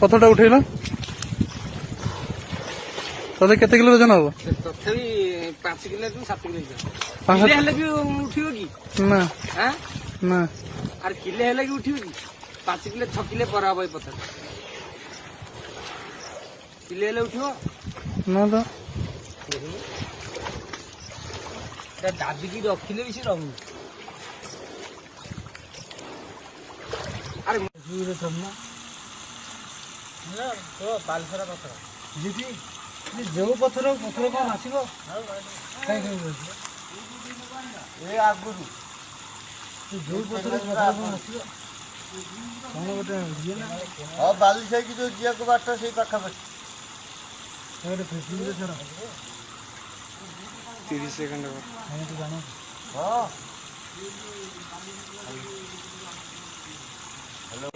पथरटा उठेल तथे केते किलो वजन हम तथापि 5 किलो 7 किलो किले हेले भी उठियो कि ना हां ना अरे किले हेले कि उठियो कि 5 किलो 6 किलो पर आबै पथर किले हेले उठियो ना तो दाबी की रखिले भी से रहू अरे मुझे थमना यार तो बालसरा पथर जीती जो पथर पथर कौन आसीबो काई ए आगुरु जो पथर कौन आसीबो कौन गोटे ये ना हां बाली साई की जो जिया को बाट से पाखा पाखी एरे फेसिंग रे छड़ा 30 सेकंड हम तो जानो हां हेलो